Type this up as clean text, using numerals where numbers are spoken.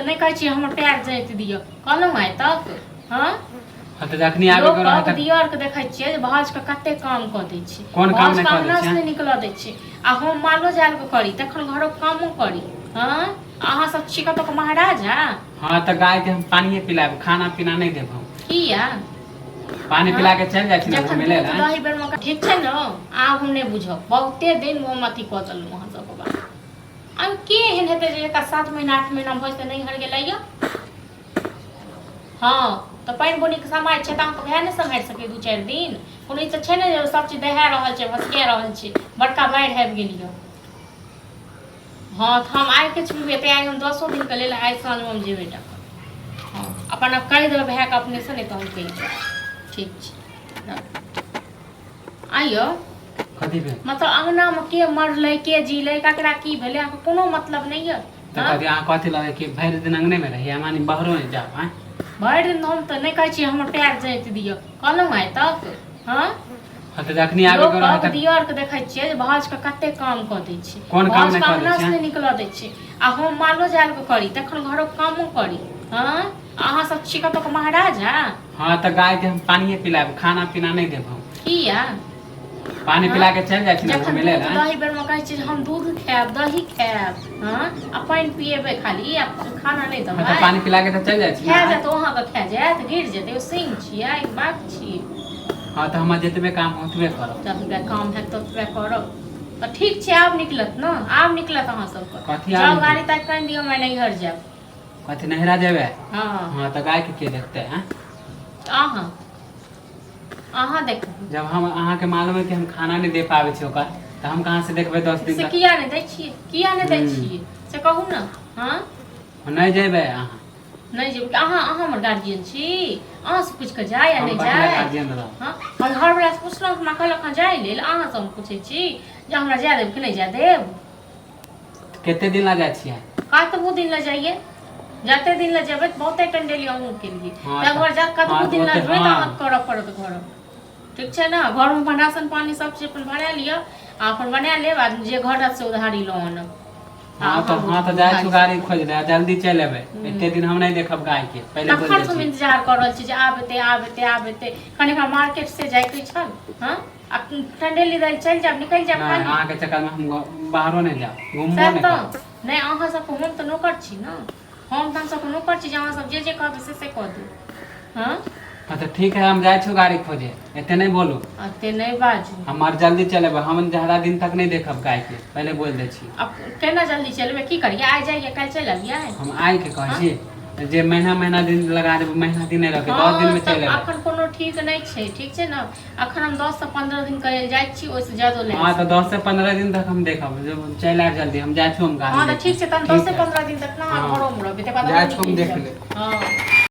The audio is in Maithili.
नहीं कहै छी हमर पैर जाइत दियौ कहलहुँ आइ तक। हाँ तो जखनी आबे के रहत दियर के देखै छियै जे भाज के कते काम क दै छै, कोन काम भाज नहीं के कर अंगना से दै नहीं निकल दै छै आ हम मालो जाल के करी तखन घरो कामो करी। हाँ अहाँ सब छी कतौ के महाराजा। हाँ तो गाय के हम पानी पिलाब खाना पीना नहीं देब हम किया पानी पिला के चल जाय छी ना जखन मिले दूध ला। दही बेर में ठीक छै न आब हम नहीं बुझब बहुते दिन मुंह मथी क देलहुँ अहाँ सब के बात। अब के एहन हेतै जे एका 7 महीना 8 महीना भइस त नहीं हर गेलैया। हाँ तो पानि बुनी के समय छै त अहाँ के भाय नहीं सम्हारि सकै 2-4 दिन कोनो ई त छै ने जे सब चीज दहा रहल छै भसके रहल छै बड़का बाढ़ि आबि गेल य। हाँ तो हम आइ के छुबे ते आइ हम 10 दिन के लेल आइ साँझ में हम जेबे टा। हाँ अपन अब कहि देबै भाय के अपने से नहीं तो हम कहि देबै ठीक छै। आइयो कथी भेल मतलब अंगना में के मरलै के जीलै ककरा की भेलै अहाँ कोनो मतलब नहीं है। तो कथी अहाँ कथी लगे कि भरि दिन अंगने में रही मानी बाहरो नहीं जाब। हैं भरि दिन हम तो नहीं कहै छी हमर पैर जाइत दियौ कहलहुँ आइ तक। हाँ तो जखनी आबे के रहत दियर के देखै छियै जे भाज के कते काम क दै छै, कोन काम भाज नहीं के कर दै अंगना से छै नहीं निकल दै छै आ हम मालो जाल के करी तखन घरो कामो करी। हाँ अहाँ सब छी कतौ के महाराजा। हाँ तो गाय के हम पानी पिलाब खाना पीना नहीं देब हम किया पानी पिला के चल जाय छी ना जखन मिले दूध ला। दही बेर में कहै छी हम दूध खायब दही खायब हाँ आ पानि पिएबै खाली आ खाना नहीं देबै तो पानी पिला के तो चल जाय छी खा ना। जात अहाँ के खा जात गिर जेतै सिंह छियै बाघ छियै। हाँ तो हम जतबे काम ओतबे करब जतबे काम हैत ततबे करब तऽ ठीक छै आब निकलत न आब निकलत अहाँ सबके कथी जाओ आब गाड़ी तक कहि दियौ मैं नैहर जायब। कथी नहरा जेबे। हाँ हाँ तो गाय के देखते हैं अहाँ अहाँ देखू जब हम अहाँ के मालूम है कि हम खाना नहीं दे पावे छी ओकर तो हम कहाँ से देखबे 10 दिन से तक किया नहीं दै छियै किया नहीं दै छियै से कहू न। हाँ नहीं जेबे अहाँ नहीं जेबै अहाँ अहाँ हमर गार्जियन छी अहाँ से पूछ के जाय या हम नहीं पहले जाय। गार्जियन रह हाँ हम घर वाला से पुछलहुँ हमरा कहलक हँ जाय लेल अहाँ से हम पूछै छी जे हमरा जाय देब कि नहीं जाय देब। केते दिन ला जाय छियै कतबो दिन ला जाइए जते दिन ला जेबै बहुते टंडेली अहूँ के लिए हाँ एक बार जा कतबो हाँ दिन ला तो जेबै तऽ हाँ। अहाँ करऽ पड़त घर ठीक छै ना। घर में राशन पानी सब चीज अपन भरा लिअ आ अपन बना लेब आ जे घर रहत से उधारी लऽ आनब। हाँ तो जाय छु गाड़ी खोज रहे जल्दी चल एबे एते दिन हम नहीं देखब गाय के पहले बोल तखन दे हम छी। इंतजार कर रहल छी जे आबेते कनि हमरा मार्केट से जाय के छल। हाँ आ टंडेली दै चल जाब निकल जाब नहीं खाली अहाँ के चक्कर में हम बाहरो नहीं जाब घूमबो सैह नहीं तऽ करब। नहीं अहाँ सबके हम तऽ नौकर छी न हम तऽ सबके नौकर छी जे अहाँ सब जे कहबै से कऽ देब। हाँ हाँ तो ठीक है हम जाय छु गाड़ी खोजे एते नहीं बोलू अते नहीं बाजू हमार जल्दी चलेबे हम ज्यादा दिन तक नहीं देखब गाय के पहले बोल दे छी। अब केना जल्दी चलबै की करिए आइ जाइए काल्हि चलि आबिए। हम आइ के कहै छी जे महीना दिन लगा देब महीना दिन नहीं रखे 10 दिन में चल एबे। अखन कोनो ठीक नहीं छै ठीक छै न अखन हम 10 से 15 दिन के लेल जाइ छी ओइसे ज्यादा नहीं। हाँ तो 10 से 15 दिन तक हम देखब जब चल आब जल्दी हम जाय छु हम गाड़ी। हाँ तो ठीक छै तहन 10 से 15 दिन तक ना हाँ। घरो में रहबै तकर बाद जाय छु हम देख ले। हाँ